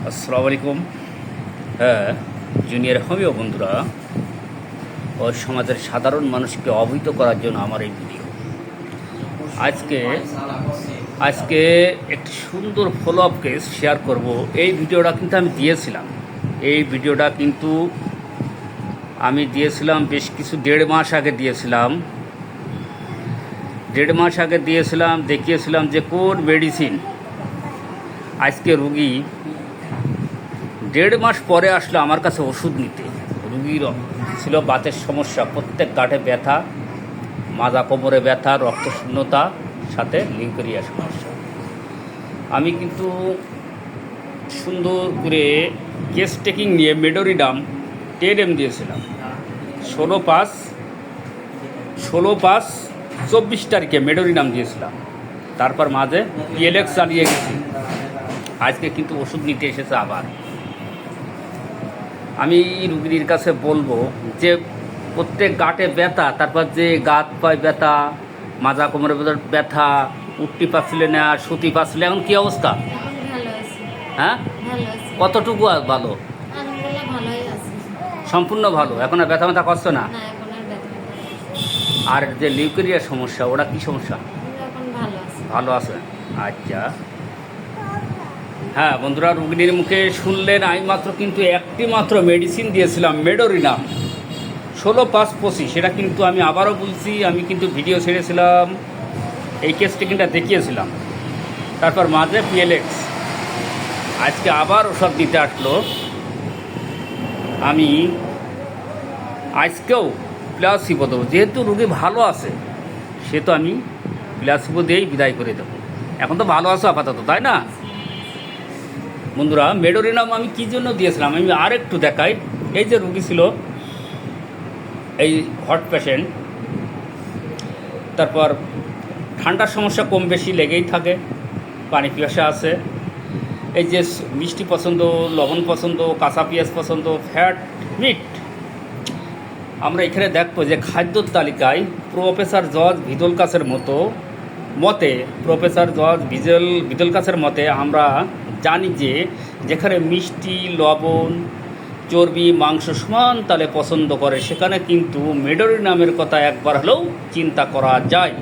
আসসালামু আলাইকুম। হ্যাঁ, জুনিয়র হোমিও বন্ধুরা ও সমাজের সাধারণ মানুষকে অবহিত করার জন্য আমার এই ভিডিও। আজকে একটি সুন্দর ফলো আপ কেস শেয়ার করব। এই ভিডিওটা কিন্তু আমি দিয়েছিলাম বেশ কিছু দেড় মাস আগে দিয়েছিলাম। দেখিয়েছিলাম যে কোন মেডিসিন আজকে রুগী 1.5 মাস পরে আসলো আমার কাছে ওষুধ নিতে। রুগীর ছিল বাতের সমস্যা, প্রত্যেক গাঁটে ব্যথা, মাজা কোমরে ব্যথা, রক্তশূন্যতা, সাথে লিউকেরিয়া সমস্যা। আমি কিন্তু সুন্দর করে কেস টেকিং নিয়ে মেডোরিনাম 10 mg দিয়েছিলাম 16/5/24 তারিখে মেডোরিনাম দিয়েছিলাম। তারপর মাঝে PLX চালিয়ে গেছি। আজকে কিন্তু ওষুধ নিতে এসেছে আবার। আমি রুগীর কাছে বলবো যে প্রত্যেক গাঁটে ব্যথা, তারপর যে গাঁত পায়ে ব্যথা, মাজা কোমরে ব্যথা, উঠতে পারছিলে না, শুতে পারছিলে, এখন কী অবস্থা? হ্যাঁ, কতটুকু ভালো? সম্পূর্ণ ভালো, এখন আর ব্যথা করছে না? আর যে লিউকেরিয়ার সমস্যা, ওটা কি সমস্যা? ভালো আছে। আচ্ছা, হ্যাঁ বন্ধুরা, রুগীর মুখে শুনলেন আমি মাত্র কিন্তু একটি মাত্র মেডিসিন দিয়েছিলাম মেডোরিনাম 16/5/25। সেটা কিন্তু আমি আবারও বলছি, আমি কিন্তু ভিডিও ছেড়েছিলাম, এই কেস টেকিংটা দেখিয়েছিলাম। তারপর মাঝে PLX। আজকে আবার ওষুধ দিতে আসলো। আমি আজকেও প্লাসিবো দেবো, যেহেতু রুগী ভালো আছে সেহেতু আমি প্লাসিবো দিয়েই বিদায় করে দেবো। এখন তো ভালো আছে আপাতত, তাই না বন্ধুরা? মেডোরিনাম আমি কী জন্য দিয়েছিলাম আমি আর একটু দেখাই। এই যে রুগী ছিল, এই হট পেশেন্ট, তারপর ঠান্ডার সমস্যা কম বেশি লেগেই থাকে, পানি পিপাসা আছে, এই যে মিষ্টি পছন্দ, লবণ পছন্দ, কাঁচা পেঁয়াজ পছন্দ, ফ্যাট মিট। আমরা এখানে দেখবো যে খাদ্যর তালিকায় প্রফেসর জর্জ ভিদলকাসের মতে আমরা জানি যে যেখানে মিষ্টি, লবণ, চর্বি, মাংস সমান তালে পছন্দ করে, সেখানে কিন্তু মেডোরিনামের কথা একবার হলেও চিন্তা করা যায়।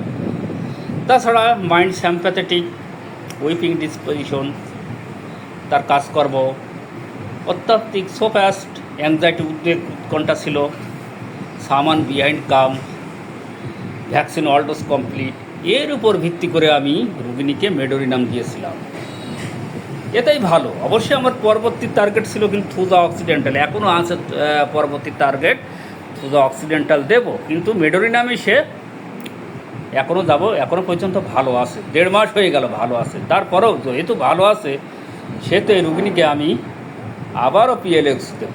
তাছাড়া মাইন্ড স্যাম্প্যাথেটিক, উইপিং ডিসপোজিশন, তার কাজকর্ম, অত্যাধিক সোফাস্ট, অ্যাংজাইটি, উদ্বেগ, উৎকণ্ঠা ছিল, সামান বিহাইন্ড কাম, ভ্যাকসিন অল ডোজ কমপ্লিট, এর উপর ভিত্তি করে আমি রুগিনীকে মেডোরিনাম দিয়েছিলাম। এটাই ভালো। অবশ্যই আমার পরবর্তী টার্গেট ছিল কিন্তু থুজা অক্সিডেন্টাল, এখনও আছে পরবর্তী টার্গেট, থুজা অক্সিডেন্টাল দেব, কিন্তু মেডোরিনামে সে এখনও পর্যন্ত ভালো আছে। 1.5 মাস হয়ে গেল ভালো আছে। তারপরেও যেহেতু ভালো আছে সেহেতু এই রুগিনীকে আমি আবারও PLX দেব।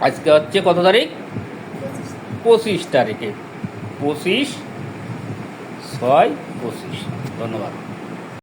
আজকে হচ্ছে কত তারিখ? 25 তারিখে, 25/6/25। ধন্যবাদ।